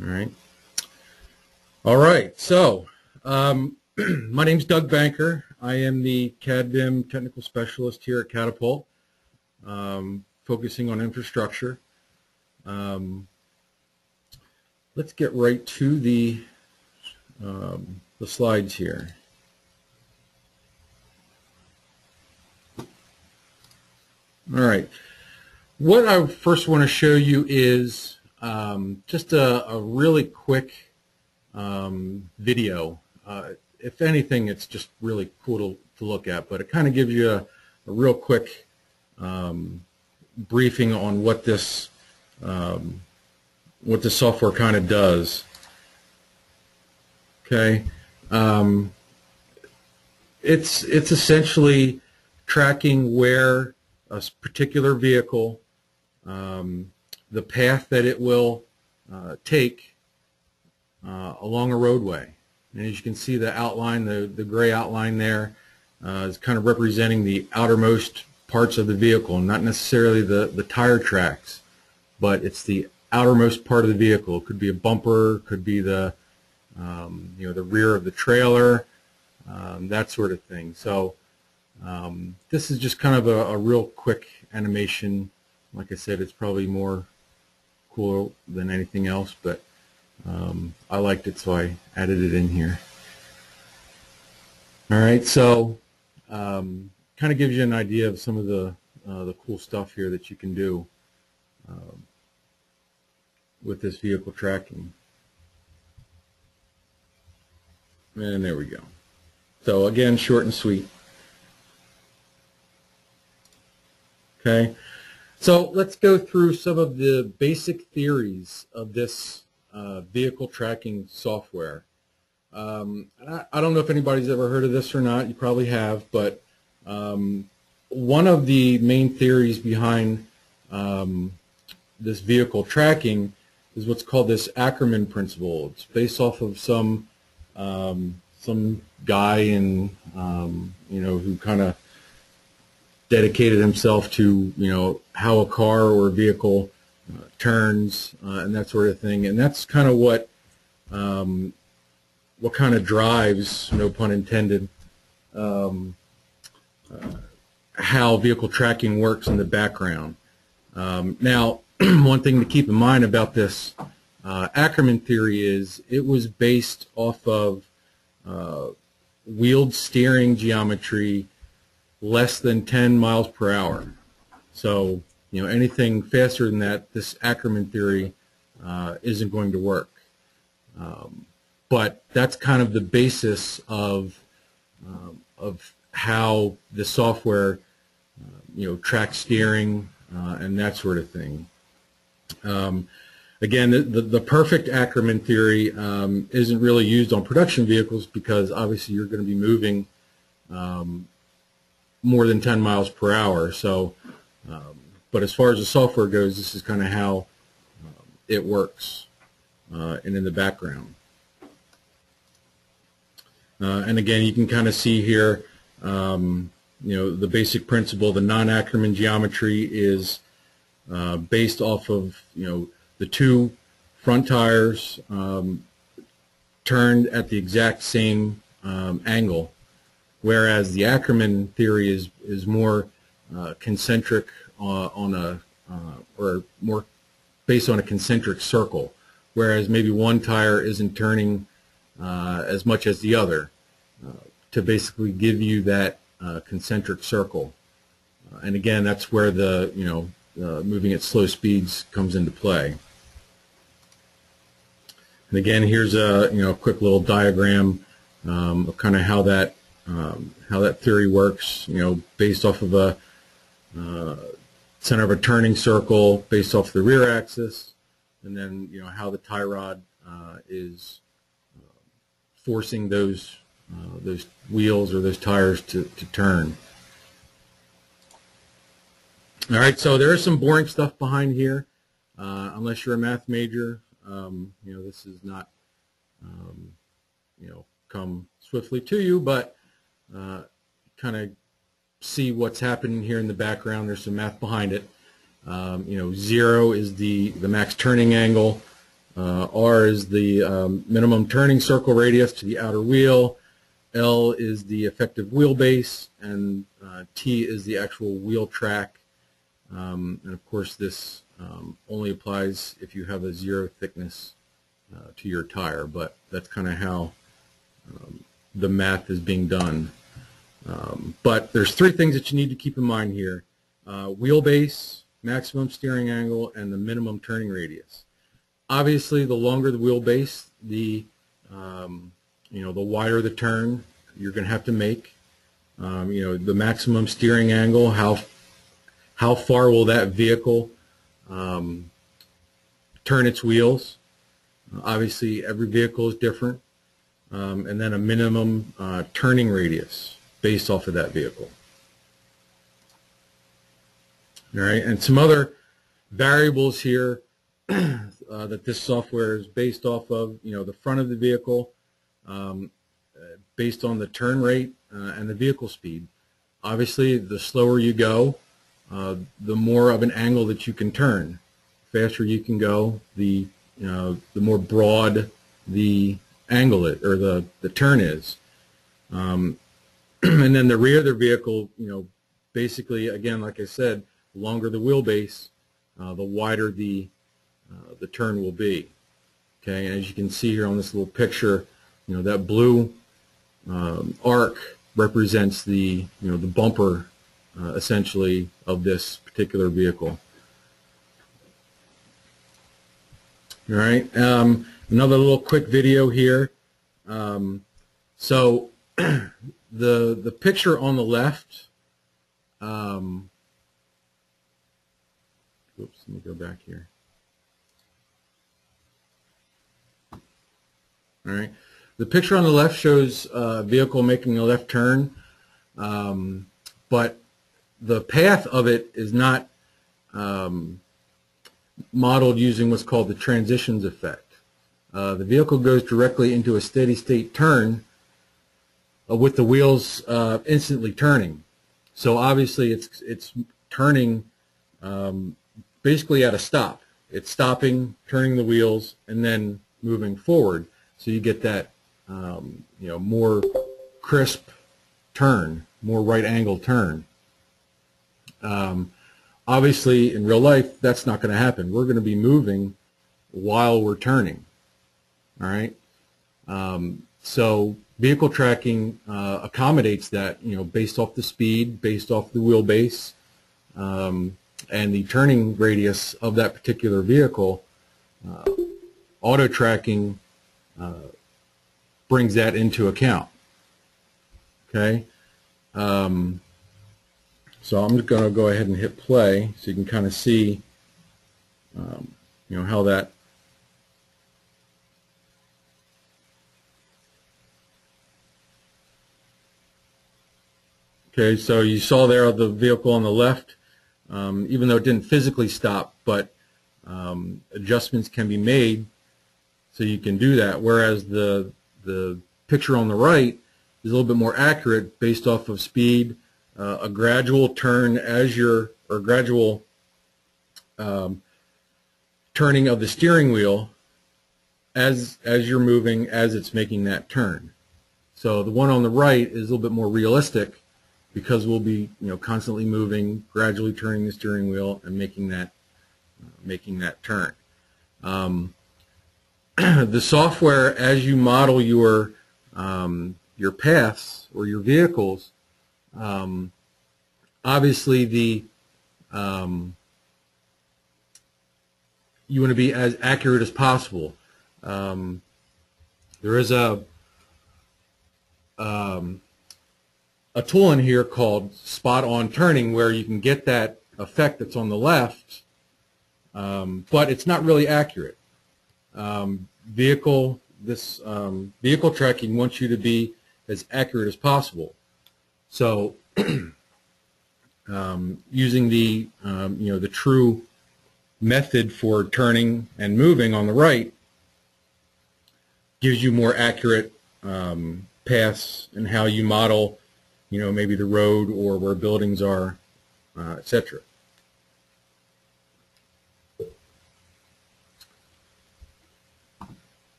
All right. All right. So, my name's Doug Banker. I am the CAD/BIM technical specialist here at Catapult, focusing on infrastructure. Let's get right to the slides here. All right. What I first want to show you is just a really quick video. If anything, it's just really cool to look at, but it kind of gives you a real quick briefing on what this software kind of does. Okay, it's essentially tracking where a particular vehicle, the path that it will take along a roadway. And as you can see, the outline, the gray outline there, is kind of representing the outermost parts of the vehicle, not necessarily the tire tracks, but it's the outermost part of the vehicle. It could be a bumper, could be the the rear of the trailer, that sort of thing. So this is just kind of a real quick animation. Like I said, it's probably more cool than anything else, but I liked it, so I added it in here. All right, so kind of gives you an idea of some of the cool stuff here that you can do with this vehicle tracking. And there we go. So again, short and sweet. Okay, so let's go through some of the basic theories of this vehicle tracking software. I don't know if anybody's ever heard of this or not. You probably have, but one of the main theories behind this vehicle tracking is what's called this Ackerman principle. It's based off of some guy in who kind of dedicated himself to how a car or a vehicle turns and that sort of thing, and that's kind of what kind of drives, no pun intended, how vehicle tracking works in the background. Now, one thing to keep in mind about this Ackerman theory is it was based off of wheeled steering geometry less than 10 miles per hour. So, anything faster than that, this Ackerman theory isn't going to work. But that's kind of the basis of how the software, tracks steering and that sort of thing. Again, the perfect Ackerman theory isn't really used on production vehicles because obviously you're going to be moving more than 10 miles per hour. So, but as far as the software goes, this is kind of how it works and in the background. And again, you can kind of see here, the basic principle. The non-Ackerman geometry is based off of, the two front tires turned at the exact same angle, whereas the Ackerman theory is more concentric or more based on a concentric circle, whereas maybe one tire isn't turning as much as the other, to basically give you that concentric circle. And again, that's where the moving at slow speeds comes into play. And again, here's a quick little diagram of kind of how that theory works. Based off of a center of a turning circle, based off the rear axis, and then how the tie rod is forcing those wheels or those tires to turn. All right, so there is some boring stuff behind here. Unless you're a math major, this is not come swiftly to you, but kind of see what's happening here in the background. There's some math behind it. 0 is the max turning angle. R is the minimum turning circle radius to the outer wheel. L is the effective wheelbase, and T is the actual wheel track. And of course, this only applies if you have a zero thickness to your tire, but that's kind of how the math is being done. But there's three things that you need to keep in mind here: wheelbase, maximum steering angle, and the minimum turning radius. Obviously, the longer the wheelbase, the the wider the turn you're going to have to make. The maximum steering angle, how far will that vehicle turn its wheels? Obviously, every vehicle is different. And then a minimum turning radius based off of that vehicle. All right, and some other variables here that this software is based off of, the front of the vehicle, based on the turn rate and the vehicle speed. Obviously, the slower you go, the more of an angle that you can turn. The faster you can go, the more broad the angle it, or the turn is. And then the rear of the vehicle, basically, again, like I said, the longer the wheelbase, the wider the turn will be. Okay, and as you can see here on this little picture, that blue arc represents the the bumper essentially of this particular vehicle. All right, another little quick video here. So the picture on the left. Oops, let me go back here. All right, the picture on the left shows a vehicle making a left turn, but the path of it is not modeled using what's called the transitions effect. The vehicle goes directly into a steady state turn with the wheels instantly turning. So obviously it's turning basically at a stop. It's stopping, turning the wheels, and then moving forward. So you get that more crisp turn, more right angle turn. Obviously, in real life, that's not going to happen. We're going to be moving while we're turning. All right. So vehicle tracking accommodates that, based off the speed, based off the wheelbase, and the turning radius of that particular vehicle. Auto tracking brings that into account. Okay. So I'm just going to go ahead and hit play so you can kind of see, how that. Okay, so you saw there the vehicle on the left, even though it didn't physically stop, but adjustments can be made so you can do that. Whereas the picture on the right is a little bit more accurate based off of speed. A gradual turn gradual turning of the steering wheel as you're moving, as it's making that turn. So the one on the right is a little bit more realistic because we'll be constantly moving, gradually turning the steering wheel and making that turn. The software, as you model your paths or your vehicles, obviously you want to be as accurate as possible. There is a tool in here called spot on turning where you can get that effect that's on the left, but it's not really accurate. Vehicle tracking wants you to be as accurate as possible. So using the the true method for turning and moving on the right gives you more accurate paths and how you model maybe the road or where buildings are, etc.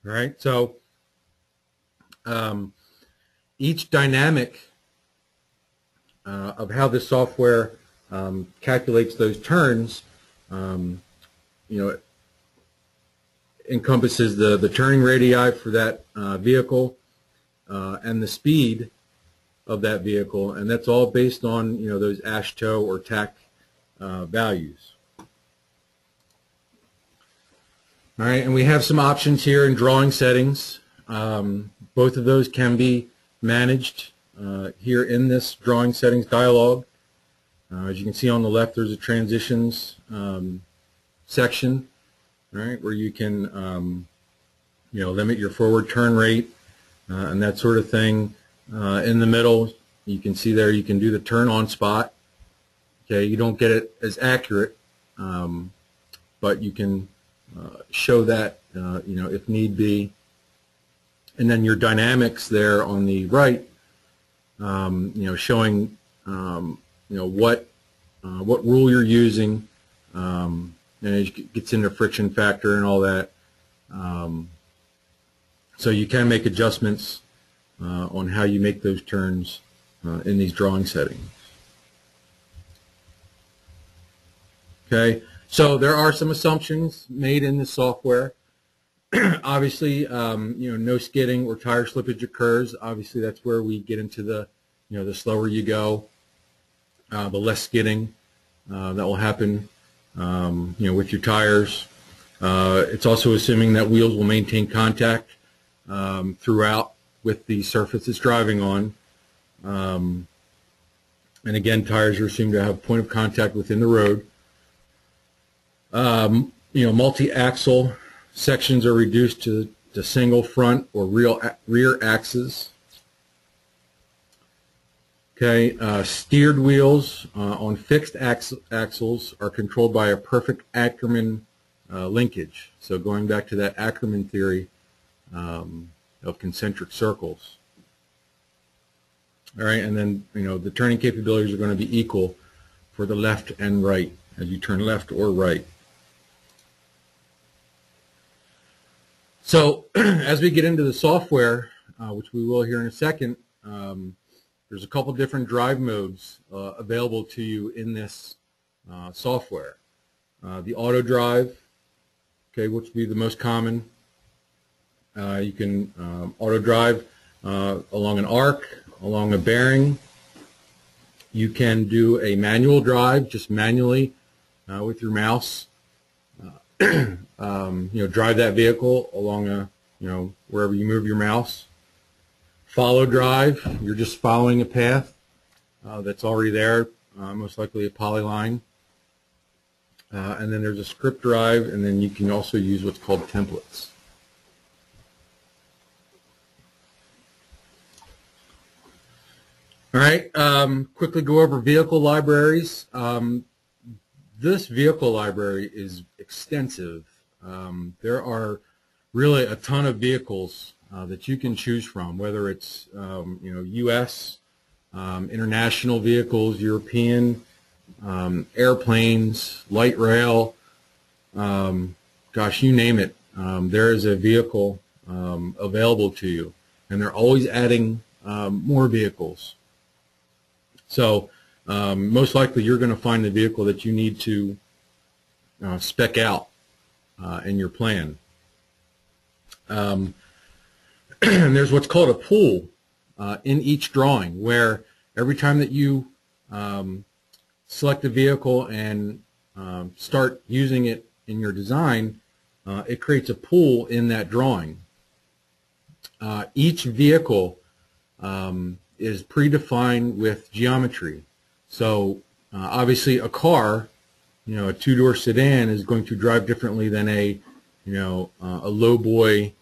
All right, so each dynamic of how the software calculates those turns, you know, encompasses the turning radii for that vehicle and the speed of that vehicle, and that's all based on, you know, those AASHTO or TAC values. All right, and we have some options here in drawing settings. Both of those can be managed here in this drawing settings dialog. As you can see on the left, there's a transitions section, right, where you can you know, limit your forward turn rate and that sort of thing. In the middle, you can see there you can do the turn on spot. Okay, you don't get it as accurate, but you can show that you know, if need be. And then your dynamics there on the right, you know, showing you know, what rule you're using, and it gets into friction factor and all that. So you can make adjustments on how you make those turns in these drawing settings. Okay, so there are some assumptions made in the software. Obviously, you know, no skidding or tire slippage occurs. Obviously, that's where we get into the, you know, the slower you go, the less skidding that will happen, you know, with your tires. It's also assuming that wheels will maintain contact throughout with the surface it's driving on. And again, tires are assumed to have point of contact within the road. You know, multi-axle sections are reduced to single front or rear axes. Okay, steered wheels on fixed axles are controlled by a perfect Ackerman linkage. So going back to that Ackerman theory of concentric circles. All right, and then, you know, the turning capabilities are going to be equal for the left and right as you turn left or right. So as we get into the software, which we will here in a second, there's a couple different drive modes available to you in this software. The auto drive, okay, which would be the most common. You can auto drive along an arc, along a bearing. You can do a manual drive, just manually with your mouse. You know, drive that vehicle along a, you know, wherever you move your mouse. Follow drive, you're just following a path that's already there, most likely a polyline. And then there's a script drive, and then you can also use what's called templates. All right, quickly go over vehicle libraries. This vehicle library is extensive. There are really a ton of vehicles that you can choose from, whether it's you know, U.S., international vehicles, European, airplanes, light rail, gosh, you name it. There is a vehicle available to you, and they're always adding more vehicles. So most likely you're going to find the vehicle that you need to spec out in your plan. And there's what's called a pool in each drawing, where every time that you select a vehicle and start using it in your design, it creates a pool in that drawing. Each vehicle is predefined with geometry. So obviously a car, you know, a two-door sedan is going to drive differently than a, you know, a lowboy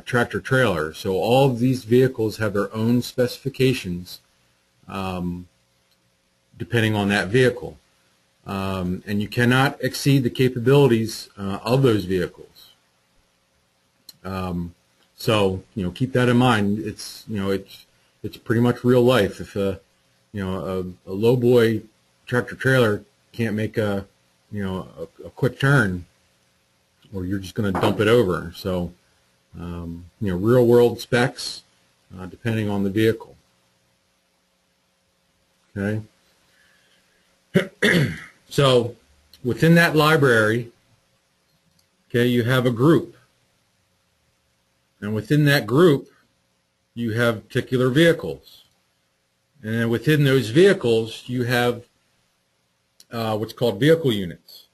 tractor trailer. So all of these vehicles have their own specifications depending on that vehicle. And you cannot exceed the capabilities of those vehicles. So, you know, keep that in mind. It's, you know, it's pretty much real life. If a, you know, a lowboy tractor trailer can't make a, you know, a quick turn, or you're just going to dump it over. So real-world specs, depending on the vehicle. Okay. So within that library, okay, you have a group. And within that group, you have particular vehicles. And then within those vehicles, you have what's called vehicle units.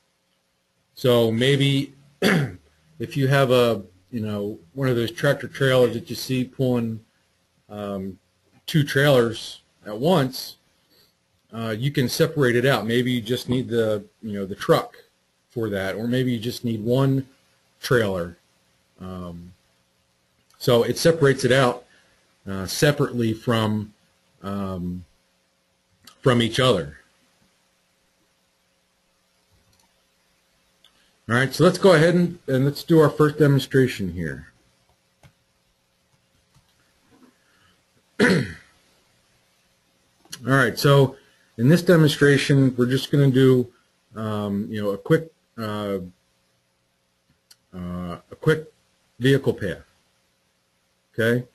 So maybe if you have one of those tractor trailers that you see pulling two trailers at once, you can separate it out. Maybe you just need the truck for that, or maybe you just need one trailer. So it separates it out separately from each other. All right, so let's go ahead and let's do our first demonstration here. All right, so in this demonstration, we're just going to do a quick vehicle path. Okay,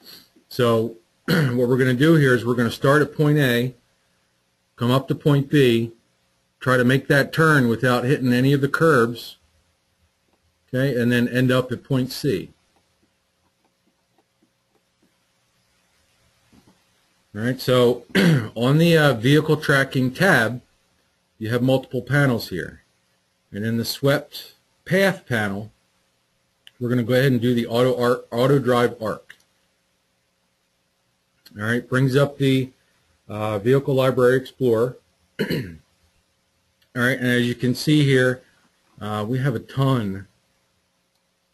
so what we're going to do here is we're going to start at point A, come up to point B, try to make that turn without hitting any of the curbs, okay, and then end up at point C. All right, so on the vehicle tracking tab, you have multiple panels here. And in the swept path panel, we're going to go ahead and do the auto drive arc. All right, brings up the Vehicle Library Explorer. All right, and as you can see here, we have a ton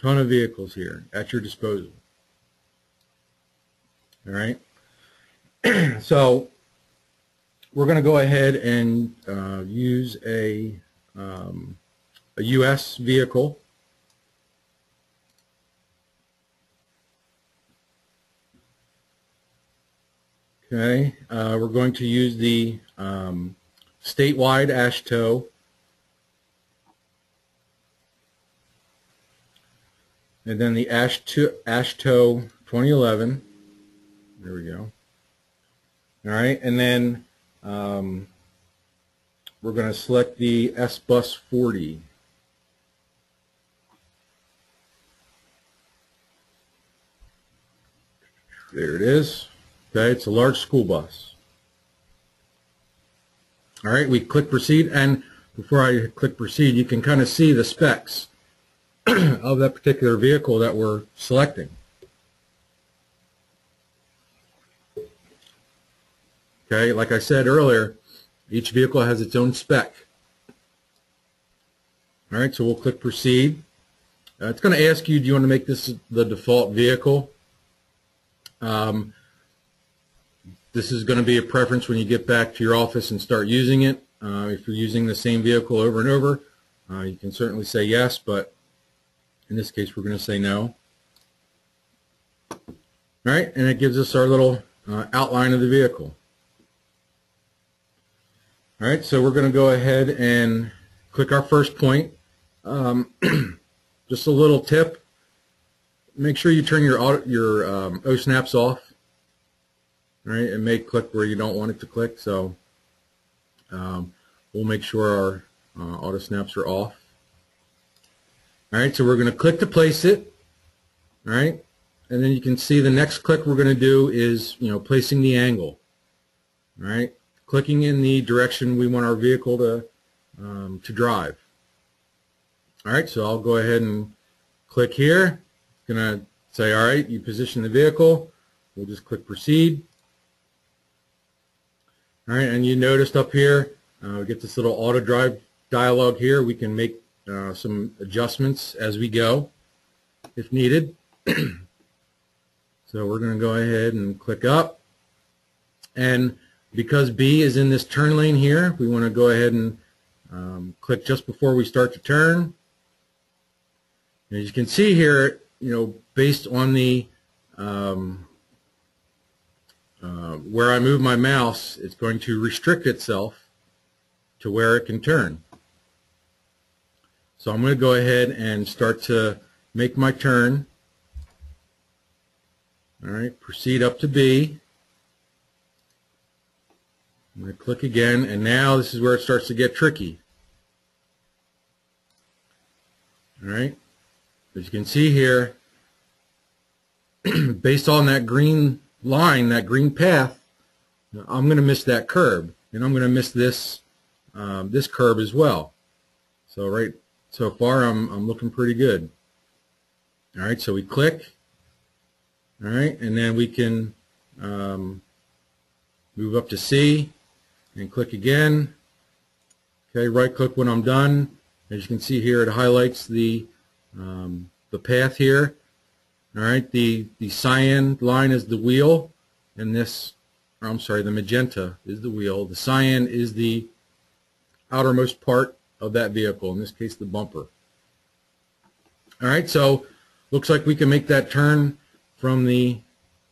of vehicles here at your disposal. All right, so we're going to go ahead and use a US vehicle. Okay, we're going to use the statewide AASHTO, and then the AASHTO 2011. There we go. All right, and then we're going to select the SBus 40. There it is. Okay, it's a large school bus. All right, we click proceed, and before I click proceed, you can kind of see the specs of that particular vehicle that we're selecting. Okay, like I said earlier, each vehicle has its own spec. All right, so we'll click proceed. It's going to ask you, do you want to make this the default vehicle? This is going to be a preference when you get back to your office and start using it. If you're using the same vehicle over and over, you can certainly say yes, but in this case we're going to say no. All right, and it gives us our little outline of the vehicle. All right, so we're going to go ahead and click our first point. Just a little tip, make sure you turn your O-snaps off. All right, it may click where you don't want it to click, so we'll make sure our auto snaps are off. All right, so we're going to click to place it. All right, and then you can see the next click we're going to do is placing the angle. All right, clicking in the direction we want our vehicle to drive. All right, so I'll go ahead and click here. It's going to say, all right, you position the vehicle. We'll just click proceed. All right, and you noticed up here, we get this little auto drive dialog here. We can make some adjustments as we go if needed. So we're going to go ahead and click up. And because B is in this turn lane here, we want to go ahead and click just before we start to turn. And as you can see here, based on the where I move my mouse, it's going to restrict itself to where it can turn. So I'm going to go ahead and start to make my turn. All right, proceed up to B. I'm going to click again, and now this is where it starts to get tricky. All right, as you can see here, based on that green line, that green path, I'm going to miss that curb, and I'm going to miss this this curb as well. So right so far, I'm looking pretty good. All right, so we click. All right, and then we can move up to C and click again. Okay, right click when I'm done. As you can see here, it highlights the path here. All right, the cyan line is the wheel, and this, or I'm sorry, the magenta is the wheel. The cyan is the outermost part of that vehicle, in this case the bumper. All right, so looks like we can make that turn from the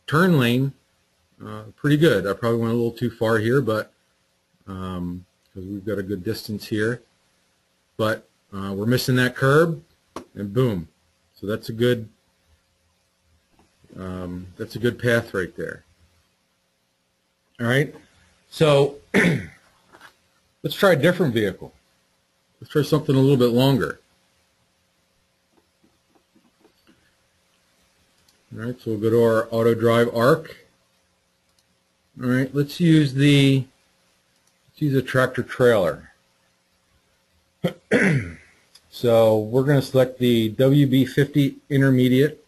turn lane pretty good. I probably went a little too far here, but because we've got a good distance here, but we're missing that curb, and boom. So that's a good path right there. All right, so let's try a different vehicle. Let's try something a little bit longer. All right, so we'll go to our auto drive arc. All right, let's use a tractor trailer. So we're going to select the WB50 intermediate.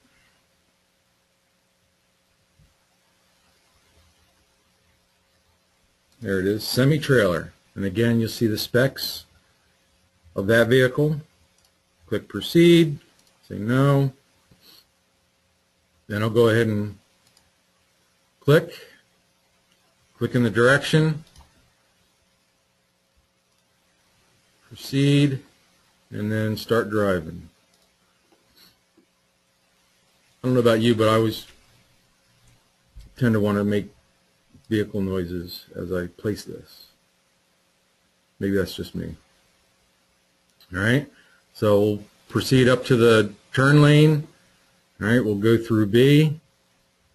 There it is, semi-trailer. And again, you'll see the specs of that vehicle. Click proceed, say no. Then I'll go ahead and click in the direction, proceed, and then start driving. I don't know about you, but I always tend to want to make vehicle noises as I place this. Maybe that's just me. All right, so we'll proceed up to the turn lane. All right, we'll go through B.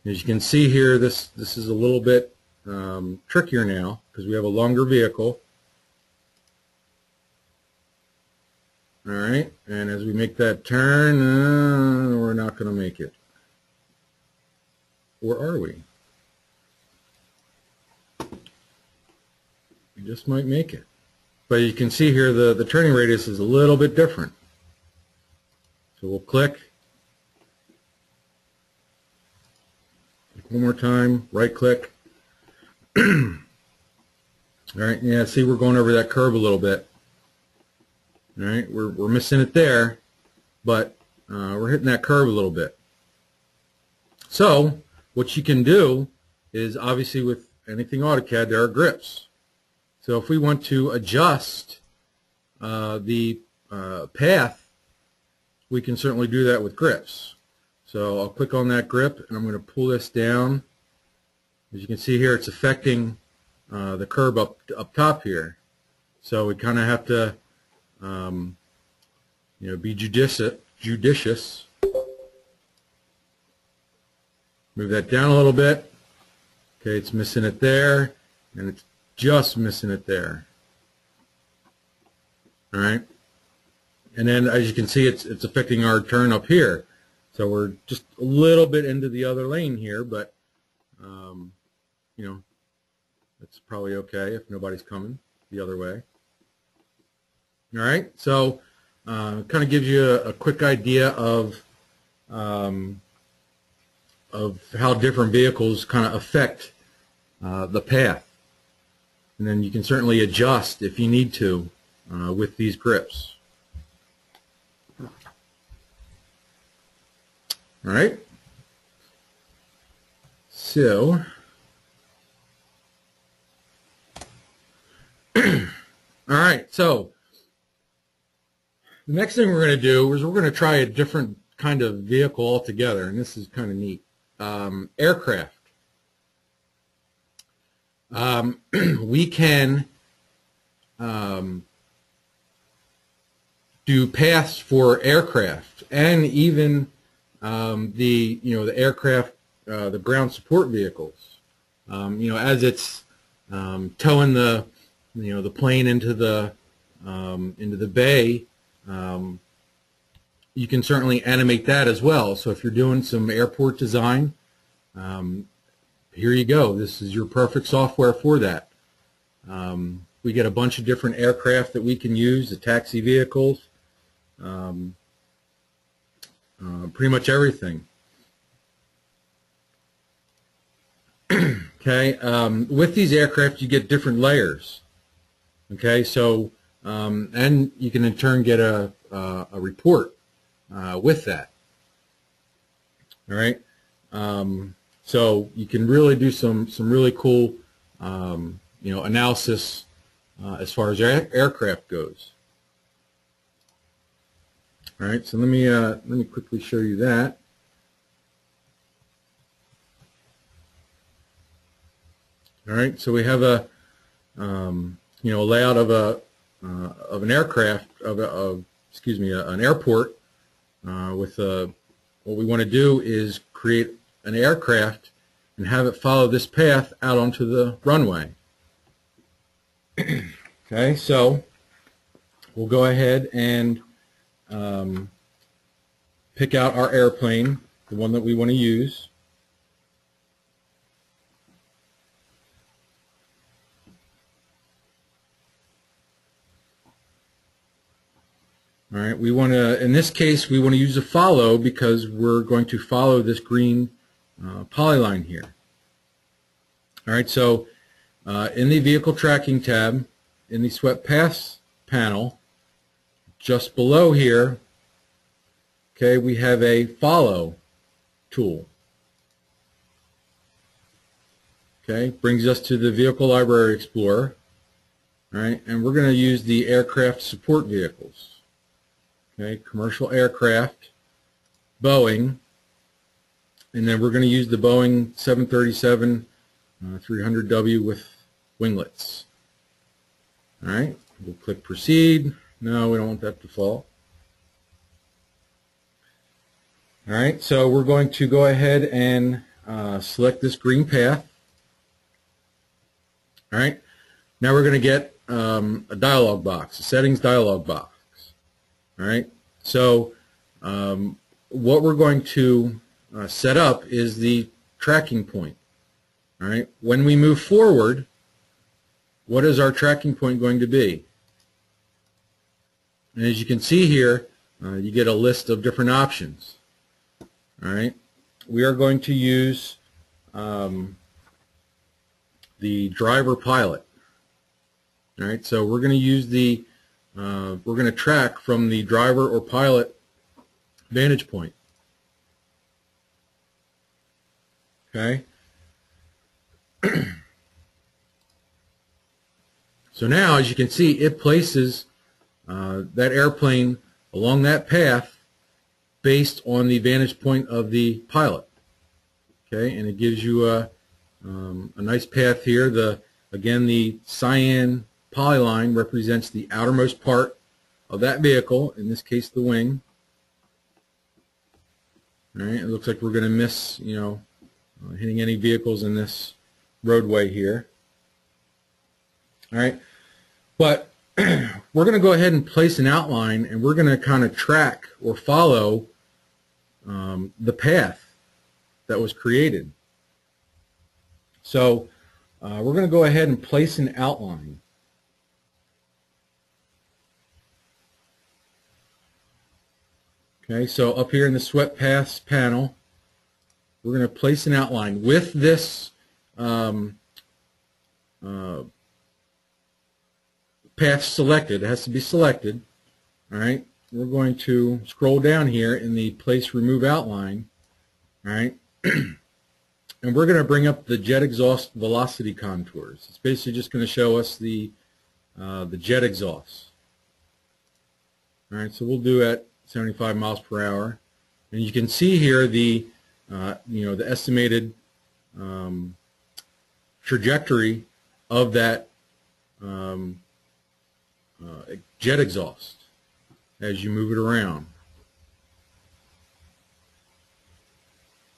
As you can see here, this is a little bit trickier now because we have a longer vehicle. All right, and as we make that turn, we're not going to make it. Or are we? We just might make it. But you can see here the turning radius is a little bit different. So we'll click. One more time, right click. All right, yeah, see we're going over that curve a little bit. All right, we're missing it there, but we're hitting that curve a little bit. So what you can do is, obviously with anything AutoCAD, there are grips. So if we want to adjust the path, we can certainly do that with grips. So I'll click on that grip, and I'm going to pull this down. As you can see here, it's affecting the curb up top here. So we kind of have to, be judicious. Move that down a little bit. Okay, it's missing it there, and it's just missing it there. All right, and then as you can see, it's affecting our turn up here. So we're just a little bit into the other lane here, but it's probably okay if nobody's coming the other way. All right, so kind of gives you a quick idea of how different vehicles kind of affect the path, and then you can certainly adjust if you need to with these grips. All right, so all right, so the next thing we're going to do is we're going to try a different kind of vehicle altogether, and this is kind of neat. Aircraft. We can do paths for aircraft, and even the aircraft the ground support vehicles. As it's towing the the plane into the bay, you can certainly animate that as well. So if you're doing some airport design, here you go. This is your perfect software for that. We get a bunch of different aircraft that we can use, the taxi vehicles, pretty much everything. Okay, with these aircraft you get different layers. Okay, so and you can in turn get a report with that. All right, so you can really do some really cool analysis as far as aircraft goes. All right, so let me quickly show you that. All right, so we have a layout of an aircraft an airport with what we want to do is create an aircraft and have it follow this path out onto the runway. Okay, so we'll go ahead and pick out our airplane, the one that we want to use. All right, we want to, in this case, we want to use a follow because we're going to follow this green polyline here. All right, so in the Vehicle Tracking tab, in the Swept Paths panel, just below here, okay, we have a follow tool. Okay, brings us to the Vehicle Library Explorer. All right, and we're going to use the aircraft support vehicles. Okay, commercial aircraft, Boeing, and then we're going to use the Boeing 737 300W with winglets. All right, we'll click Proceed. No, we don't want that default. All right, so we're going to go ahead and select this green path. All right, now we're going to get a dialog box, a settings dialog box. All right, so what we're going to set up is the tracking point. All right, when we move forward, what is our tracking point going to be? And as you can see here, you get a list of different options. All right, we are going to use the driver pilot. All right, so we're going to use the we're going to track from the driver or pilot vantage point. Okay. So now, as you can see, it places that airplane along that path based on the vantage point of the pilot. Okay, and it gives you a nice path here. Again, the cyan polyline represents the outermost part of that vehicle, in this case the wing. All right, it looks like we're going to miss, hitting any vehicles in this roadway here. All right, but we're going to go ahead and place an outline, and we're going to kind of track or follow the path that was created. So we're going to go ahead and place an outline. Okay, so up here in the Swept Paths panel, we're going to place an outline with this path selected. It has to be selected. All right, we're going to scroll down here in the Place Remove Outline. All right, and we're going to bring up the jet exhaust velocity contours. It's basically just going to show us the jet exhaust. All right, so we'll do at 75 miles per hour, and you can see here the the estimated trajectory of that jet exhaust as you move it around.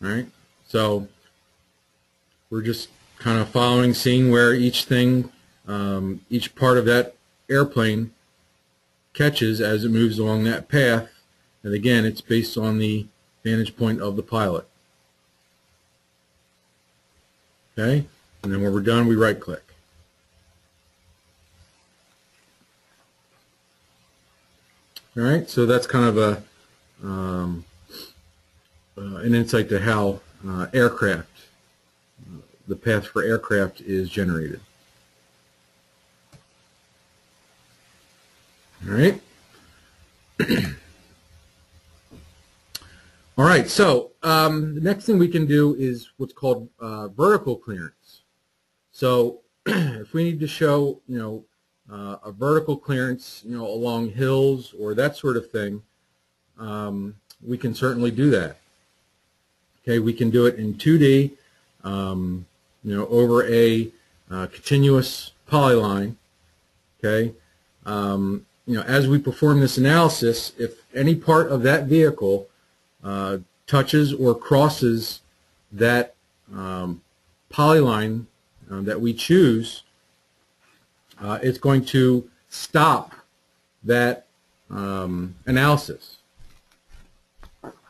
All right, So we're just kind of following, seeing where each thing, each part of that airplane catches as it moves along that path. And again, it's based on the vantage point of the pilot. Okay, and then when we're done, we right click. All right, so that's kind of an insight to how aircraft, the path for aircraft is generated. All right. All right, so the next thing we can do is what's called vertical clearance. So if we need to show, a vertical clearance, along hills or that sort of thing, we can certainly do that. Okay, we can do it in 2D, over a continuous polyline. Okay, as we perform this analysis, if any part of that vehicle touches or crosses that polyline that we choose, it's going to stop that analysis.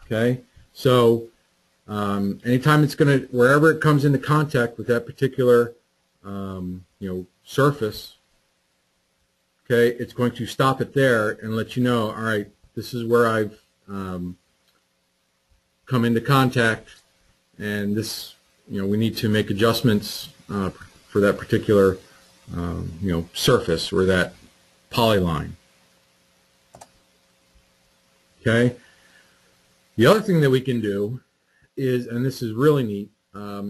Okay, so anytime it's going to, wherever it comes into contact with that particular surface, okay, it's going to stop it there and let you know, all right, this is where I've come into contact, and this, we need to make adjustments for that particular surface or that polyline. Okay. The other thing that we can do is, and this is really neat,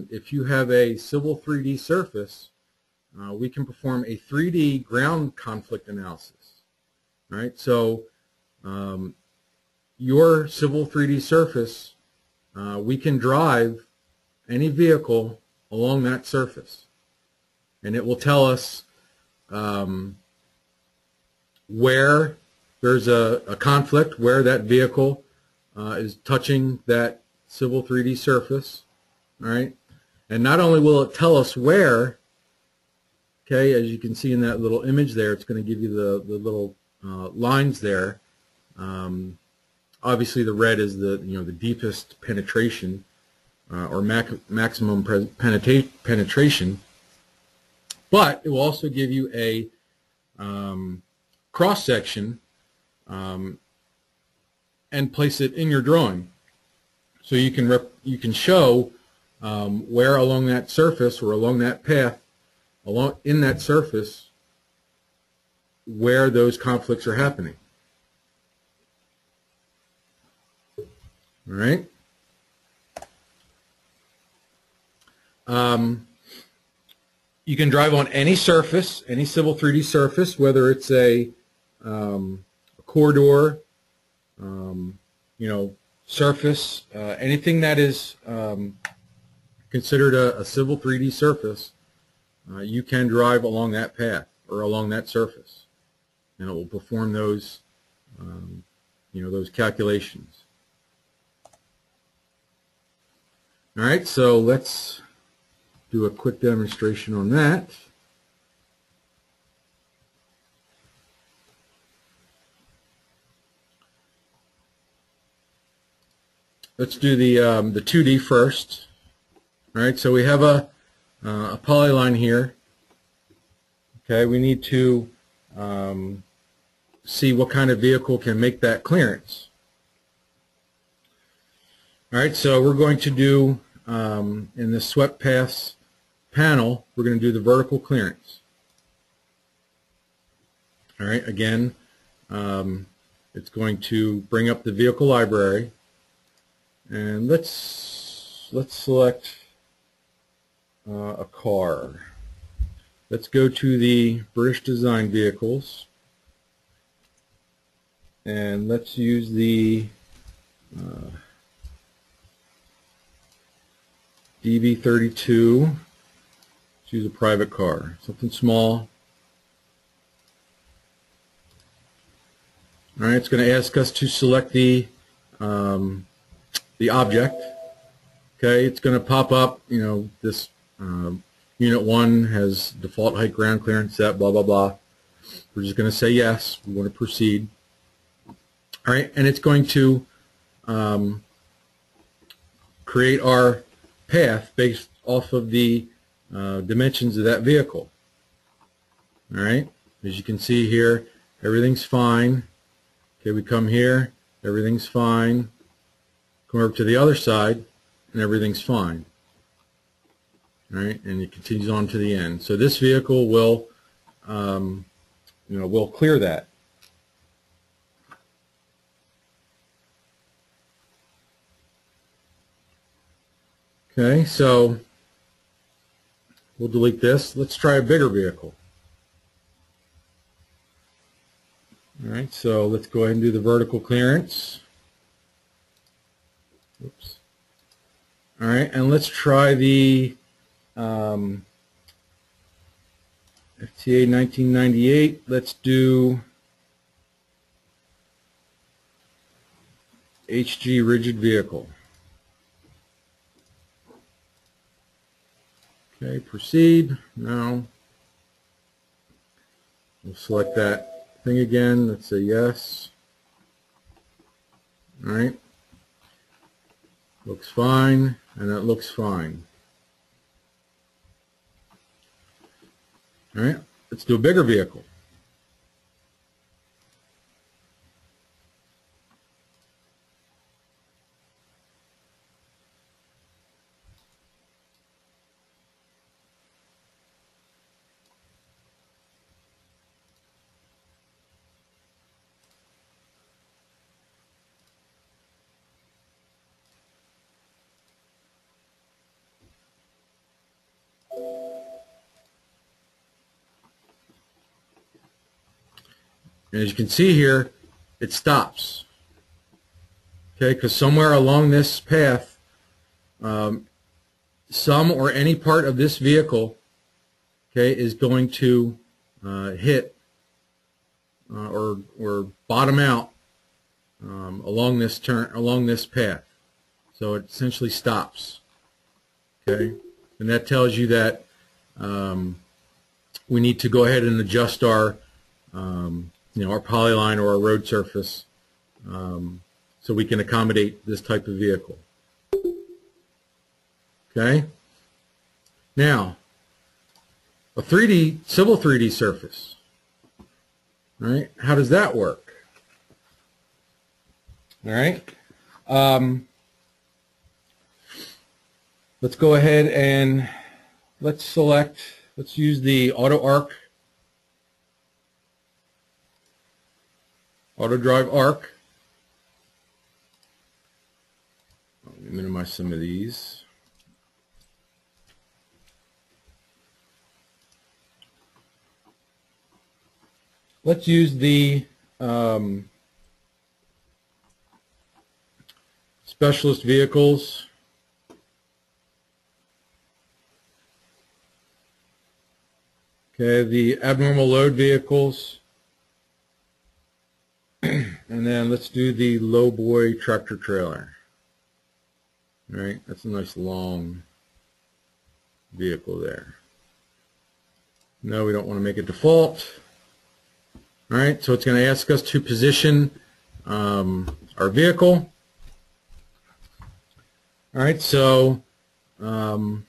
if you have a civil 3D surface, we can perform a 3D ground conflict analysis. All right, so your civil 3D surface, we can drive any vehicle along that surface, and it will tell us where there's a conflict, where that vehicle is touching that civil 3D surface. All right, and not only will it tell us where, okay, as you can see in that little image there, it's going to give you the little lines there. Obviously, the red is the the deepest penetration or maximum penetration, but it will also give you a cross section and place it in your drawing, so you can show where along that surface or along that path, in that surface, where those conflicts are happening. All right. You can drive on any surface, any civil 3D surface, whether it's a corridor, surface, anything that is considered a civil 3D surface. You can drive along that path or along that surface, and it will perform those, those calculations. All right, so let's do a quick demonstration on that. Let's do the 2D first. All right, so we have a polyline here. Okay, we need to see what kind of vehicle can make that clearance. All right, so we're going to do, in the swept paths panel, we're going to do the vertical clearance. All right, again, it's going to bring up the vehicle library, and let's select a car. Let's go to the British Design Vehicles, and let's use the DB32. Let's use a private car, something small. All right, it's going to ask us to select the object. Okay, it's going to pop up, this Unit 1 has default height ground clearance set, blah, blah, blah. We're just going to say yes. We want to proceed. All right, and it's going to create our path based off of the dimensions of that vehicle. All right, as you can see here, everything's fine. Okay, we come here, everything's fine. Come over to the other side, and everything's fine. All right, and it continues on to the end. So this vehicle will, will clear that. Okay, so we'll delete this. Let's try a bigger vehicle. All right, so let's go ahead and do the vertical clearance. Oops. All right, and let's try the FTA 1998. Let's do HG rigid vehicle. Okay, proceed. Now we'll select that thing again. Let's say yes. All right. Looks fine, and that looks fine. All right, let's do a bigger vehicle. And as you can see here, it stops. Okay, because somewhere along this path, some or any part of this vehicle, okay, is going to hit or bottom out along this path. So it essentially stops. Okay, and that tells you that we need to go ahead and adjust our our polyline or our road surface so we can accommodate this type of vehicle. Okay. Now, a civil 3D surface. All right. How does that work? All right. Let's go ahead and let's use the Auto Drive Arc. Let me minimize some of these. Let's use the specialist vehicles. Okay, the abnormal load vehicles. And then let's do the lowboy tractor trailer. All right, that's a nice long vehicle there. No, we don't want to make it default. All right, so it's going to ask us to position our vehicle. All right, so let's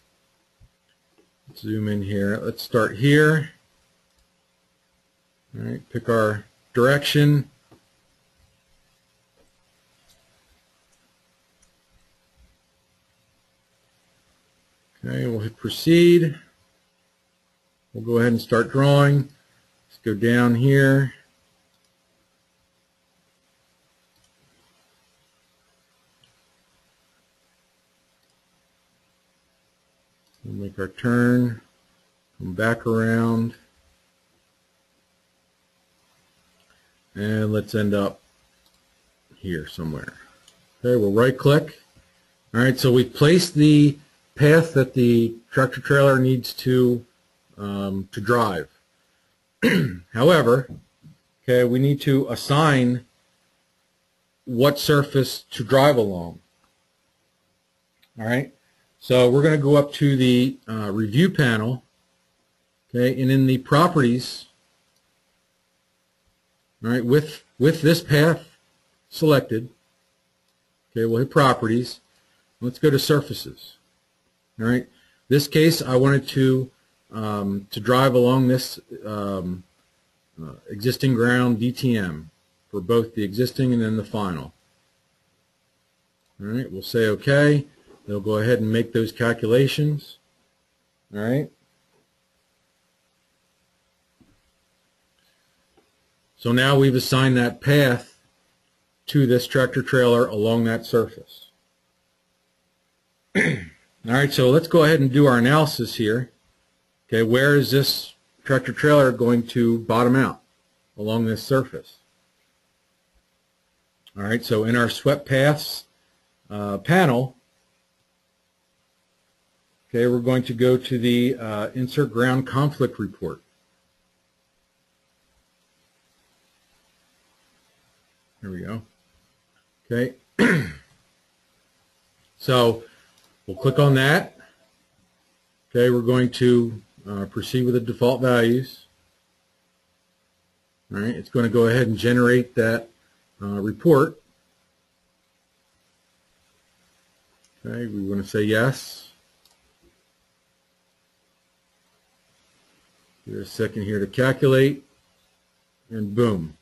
zoom in here. Let's start here. All right, pick our direction. Okay, we'll hit proceed. We'll go ahead and start drawing. Let's go down here. We'll make our turn, come back around, and let's end up here somewhere. Okay, we'll right click. All right, so we've placed the path that the tractor trailer needs to drive. However, okay, we need to assign what surface to drive along. All right, So we're going to go up to the review panel, okay, and in the properties, all right, with this path selected, okay, we'll hit properties. Let's go to surfaces. All right, this case I wanted to drive along this existing ground DTM for both the existing and then the final. All right, we'll say OK. They'll go ahead and make those calculations. All right. So now we've assigned that path to this tractor trailer along that surface. All right, so let's go ahead and do our analysis here. Okay, where is this tractor trailer going to bottom out along this surface? All right, so in our swept paths panel, okay, we're going to go to the insert ground conflict report. There we go. Okay, so we'll click on that. Okay, we're going to proceed with the default values. All right, it's going to go ahead and generate that report. Okay, we want to say yes. Give it a second here to calculate, and boom.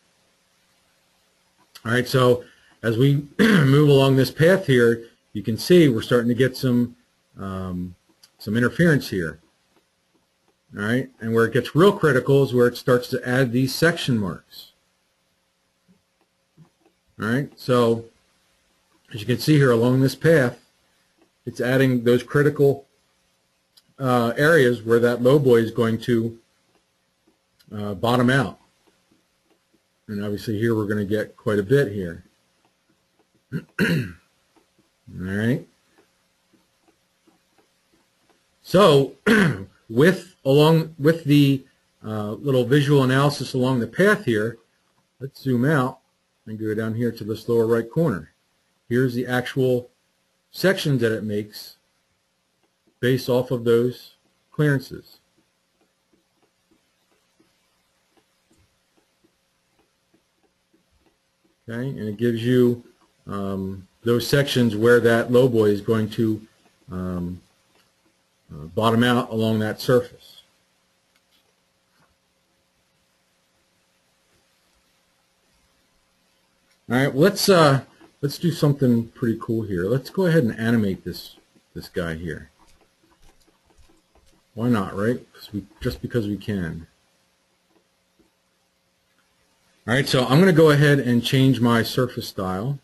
All right, so as we move along this path here, you can see we're starting to get some interference here. All right, and where it gets real critical is where it starts to add these section marks. All right, so as you can see here along this path, it's adding those critical areas where that lowboy is going to bottom out. And obviously here we're going to get quite a bit here. All right. So with the little visual analysis along the path here, let's zoom out and go down here to this lower right corner. Here's the actual sections that it makes based off of those clearances. Okay, and it gives you those sections where that lowboy is going to bottom out along that surface. All right, let's do something pretty cool here. Let's go ahead and animate this guy here. Why not, right? Just because we can. All right, so I'm going to go ahead and change my surface style.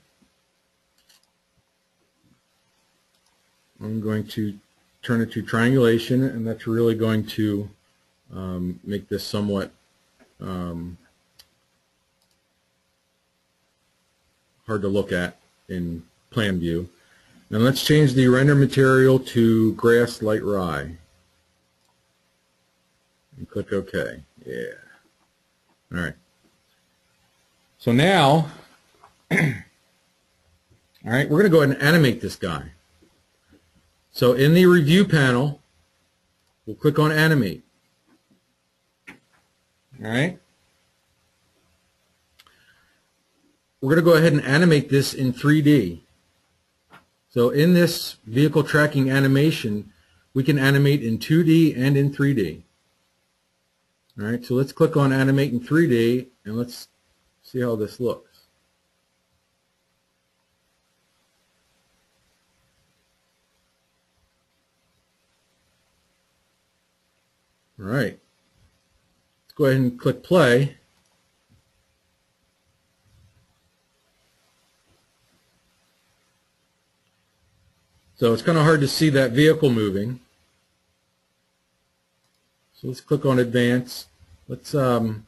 I'm going to turn it to triangulation, and that's really going to make this somewhat hard to look at in plan view. Now let's change the render material to grass light rye. And click OK. Yeah. All right. So now, all right, we're going to go ahead and animate this guy. So in the review panel, we'll click on animate. All right. We're going to go ahead and animate this in 3D. So in this vehicle tracking animation, we can animate in 2D and in 3D. All right, so let's click on animate in 3D and let's see how this looks. All right, let's go ahead and click play. So it's kind of hard to see that vehicle moving. So let's click on advanced. Let's click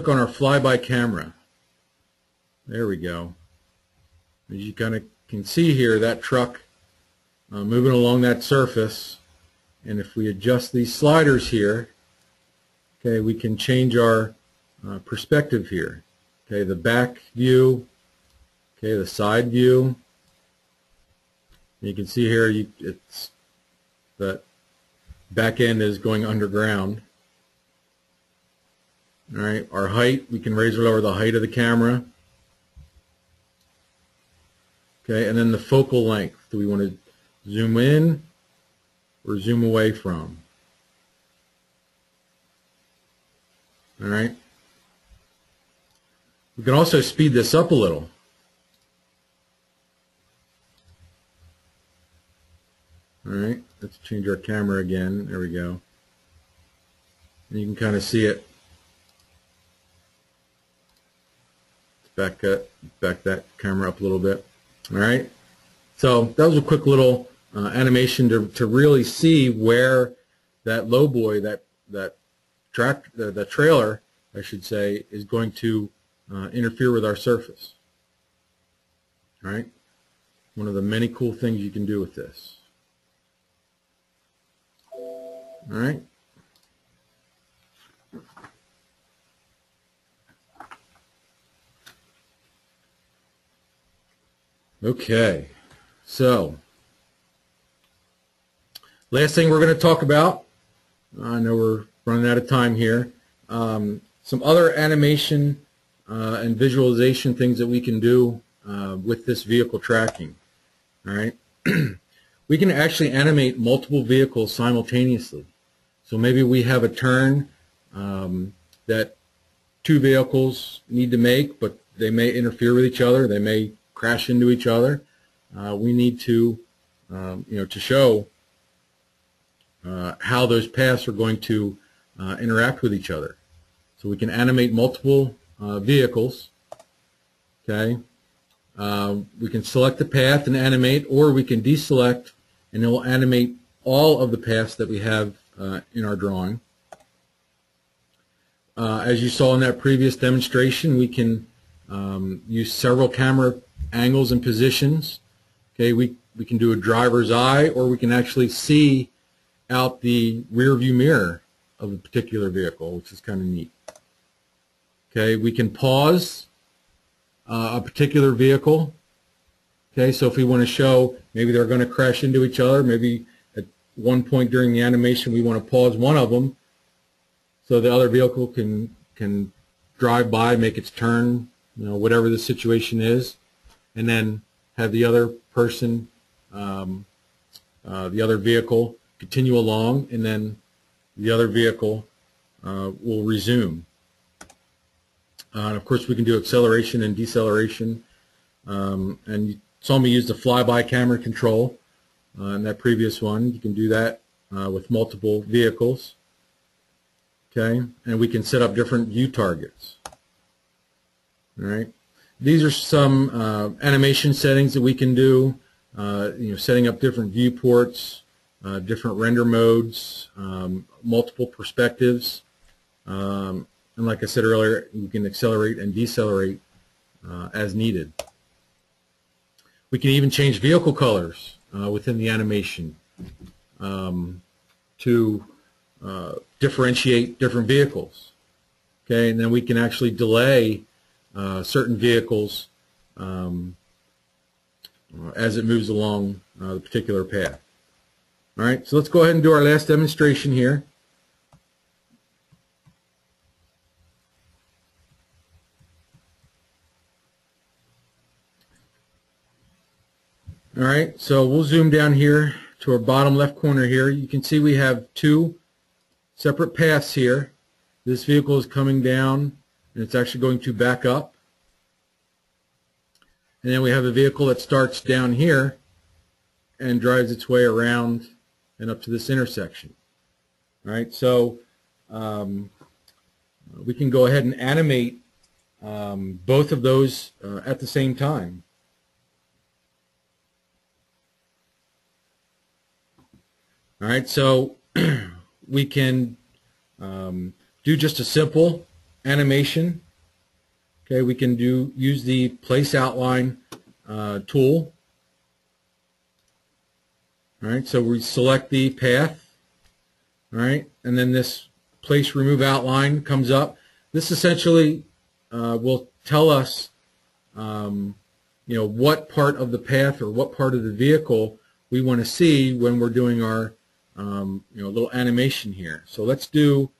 on our flyby camera. There we go. As you kind of can see here, that truck moving along that surface. And if we adjust these sliders here, okay, we can change our perspective here. Okay, the back view, okay, the side view, You can see here it's that back end is going underground. All right, our height, we can raise or lower the height of the camera. Okay, and then the focal length. Do we want to zoom in or zoom away from? All right. We can also speed this up a little. All right, let's change our camera again. There we go. And you can kind of see it. Back that camera up a little bit. All right. So that was a quick little animation to really see where that lowboy, that trailer, I should say, is going to interfere with our surface. All right. One of the many cool things you can do with this. All right. Okay, so last thing we're going to talk about, I know we're running out of time here, some other animation and visualization things that we can do with this vehicle tracking. All right, we can actually animate multiple vehicles simultaneously. So maybe we have a turn that two vehicles need to make, but they may interfere with each other. They may crash into each other. We need to, to show how those paths are going to interact with each other. So we can animate multiple vehicles. Okay, we can select the path and animate, or we can deselect, and it will animate all of the paths that we have in our drawing. As you saw in that previous demonstration, we can use several camera angles and positions. Okay, we can do a driver's eye, or we can actually see out the rear view mirror of a particular vehicle, which is kind of neat. Okay, we can pause a particular vehicle. Okay, so if we want to show maybe they're going to crash into each other, maybe at one point during the animation we want to pause one of them so the other vehicle can drive by, make its turn, whatever the situation is, and then have the other person, the other vehicle continue along, and then the other vehicle will resume. And of course we can do acceleration and deceleration, and you saw me use the flyby camera control in that previous one. You can do that with multiple vehicles. Okay, and we can set up different view targets. All right. These are some animation settings that we can do, setting up different viewports, different render modes, multiple perspectives, and like I said earlier, you can accelerate and decelerate as needed. We can even change vehicle colors within the animation to differentiate different vehicles. Okay, and then we can actually delay certain vehicles as it moves along the particular path. All right, so let's go ahead and do our last demonstration here. All right, so we'll zoom down here to our bottom left corner here. You can see we have two separate paths here. This vehicle is coming down, and it's actually going to back up. And then we have a vehicle that starts down here and drives its way around and up to this intersection. All right, so we can go ahead and animate both of those at the same time. All right, so we can do just a simple animation. Okay, we can use the place outline tool. All right, so we select the path. All right, and then this place remove outline comes up. This essentially will tell us, what part of the path or what part of the vehicle we want to see when we're doing our little animation here. So let's do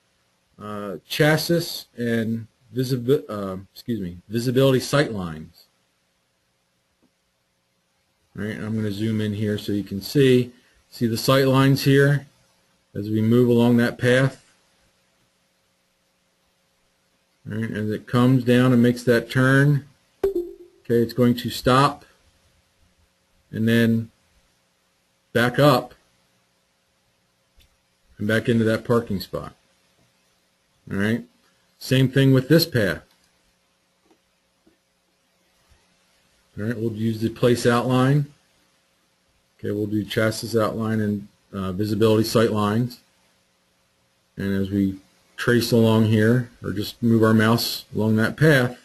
chassis and visibility sight lines. All right, I'm going to zoom in here so you can see the sight lines here as we move along that path. All right, as it comes down and makes that turn, okay, it's going to stop and then back up and back into that parking spot. All right, same thing with this path. All right, we'll use the place outline. Okay, we'll do chassis outline and visibility sight lines. And as we trace along here, or just move our mouse along that path,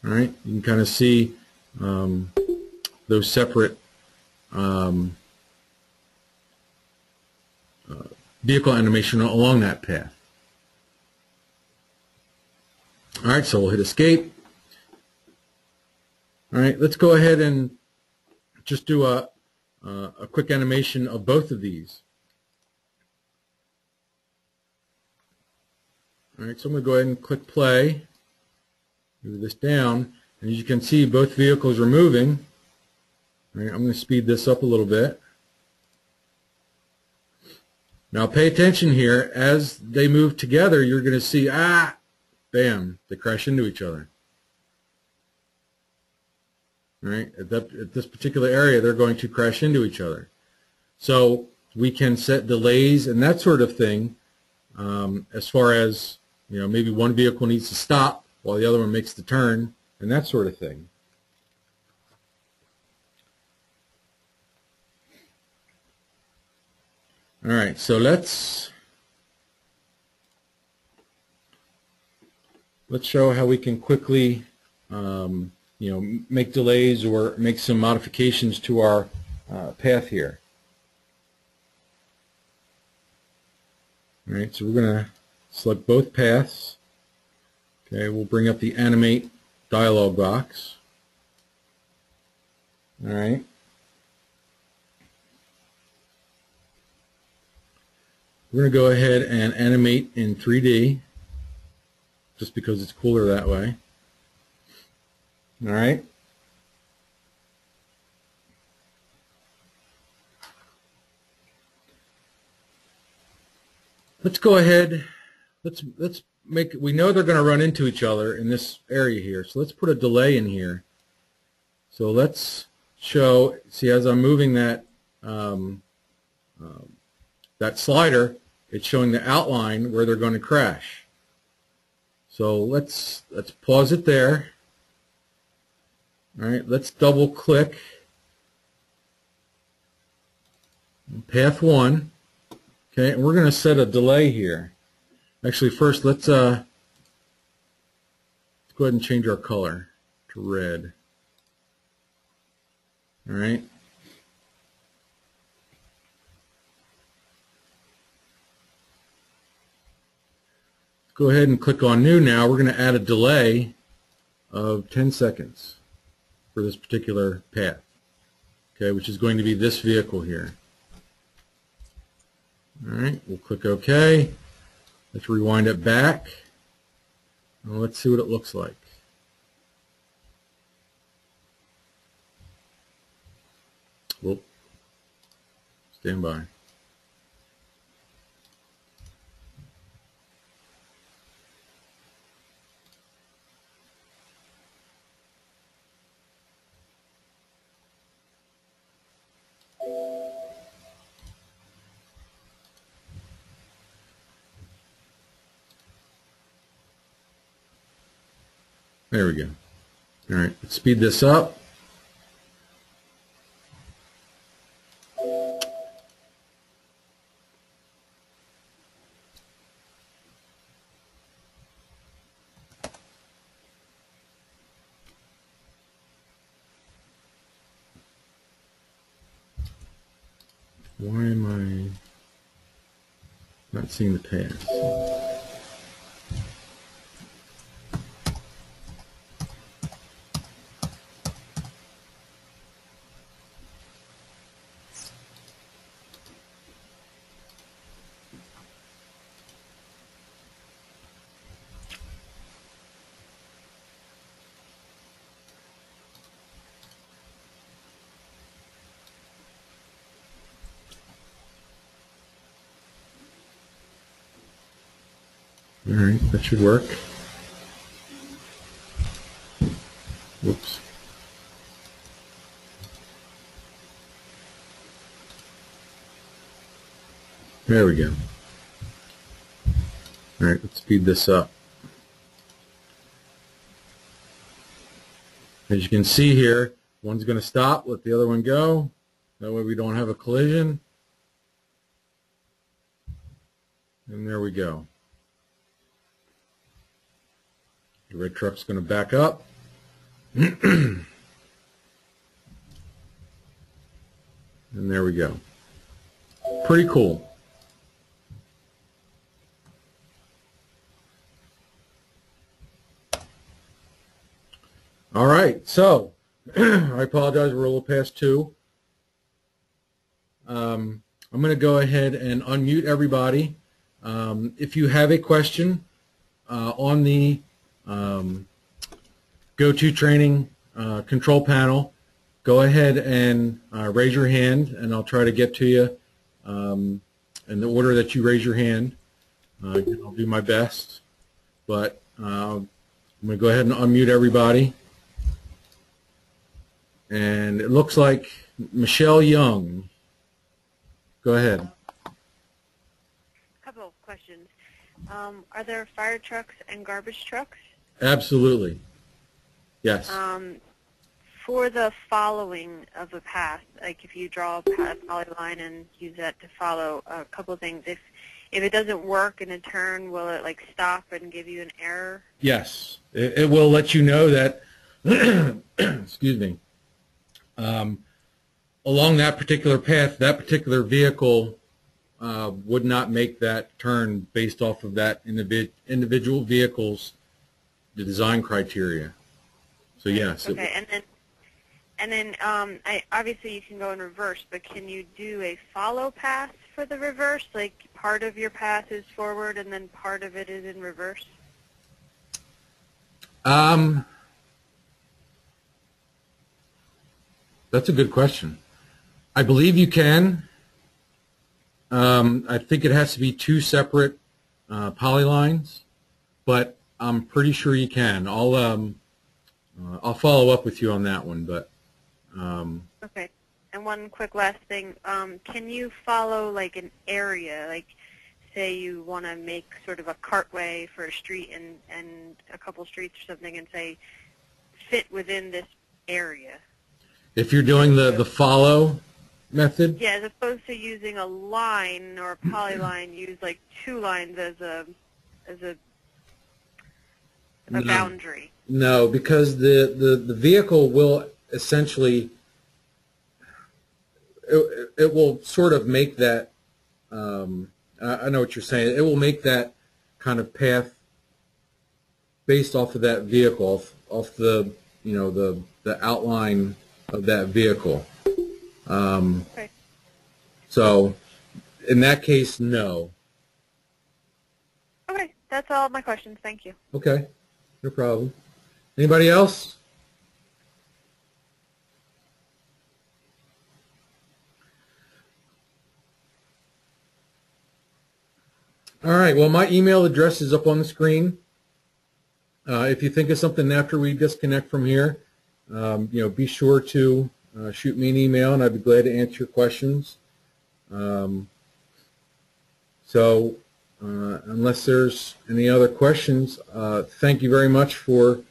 all right, you can kind of see those separate vehicle animation along that path. All right, so we'll hit escape. All right, let's go ahead and just do a quick animation of both of these. All right, so I'm going to go ahead and click play, move this down, and as you can see, both vehicles are moving. All right, I'm going to speed this up a little bit. Now pay attention here. As they move together, you're going to see, bam, they crash into each other. All right, at this particular area, they're going to crash into each other. So we can set delays and that sort of thing, as far as, maybe one vehicle needs to stop while the other one makes the turn, and that sort of thing. All right, so let's show how we can quickly make delays or make some modifications to our path here. All right, so we're going to select both paths. Okay, we'll bring up the animate dialog box. All right. We're going to go ahead and animate in 3D just because it's cooler that way. All right. Let's go ahead. Let's make. We know they're going to run into each other in this area here, so let's put a delay in here. So let's show. See, as I'm moving that that slider, it's showing the outline where they're going to crash. So let's pause it there. All right, let's double click path 1. Okay, and we're going to set a delay here. Actually, first let's go ahead and change our color to red. All right. Go ahead and click on New now. We're going to add a delay of 10 seconds for this particular path, okay, which is going to be this vehicle here. All right, we'll click OK. Let's rewind it back, and let's see what it looks like. Whoop. Stand by. There we go. All right, let's speed this up. Why am I not seeing the path? All right, that should work. Whoops. There we go. All right, let's speed this up. As you can see here, one's going to stop, let the other one go. That way we don't have a collision. And there we go. The red truck's going to back up. And there we go. Pretty cool. All right, so I apologize, we're a little past 2. I'm going to go ahead and unmute everybody. If you have a question on the Go-To Training control panel, go ahead and raise your hand, and I'll try to get to you in the order that you raise your hand. I'll do my best, but I'm going to go ahead and unmute everybody. And it looks like Michelle Young. Go ahead. A couple of questions. Are there fire trucks and garbage trucks? Absolutely. Yes. For the following of a path, like if you draw a polyline and use that to follow, a couple of things. If it doesn't work in a turn, will it like stop and give you an error? Yes. It will let you know that, excuse me, along that particular path, that particular vehicle would not make that turn based off of that individual vehicle's design criteria. So yes. Okay, and then obviously you can go in reverse, but can you do a follow path for the reverse? Like part of your path is forward and then part of it is in reverse? That's a good question. I believe you can. I think it has to be 2 separate polylines, but I'm pretty sure you can. I'll follow up with you on that one, but okay. And one quick last thing, can you follow like an area, like say you want to make sort of a cartway for a street and a couple streets or something, and say fit within this area? if you're doing the follow method? Yeah, as opposed to using a line or a polyline, use like 2 lines as a boundary. No, because the vehicle will essentially, it will sort of make that, I know what you're saying, it will make that kind of path based off of that vehicle, off the, you know, the outline of that vehicle. Okay. So in that case, no. Okay, that's all my questions. Thank you. Okay, no problem. Anybody else? All right, well, my email address is up on the screen. If you think of something after we disconnect from here, you know, be sure to shoot me an email, and I'd be glad to answer your questions. Unless there's any other questions, thank you very much for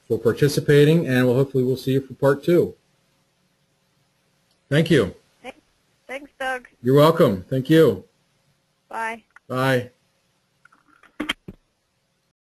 participating, and hopefully we'll see you for part 2. Thank you. Thanks, Doug. You're welcome. Thank you. Bye. Bye.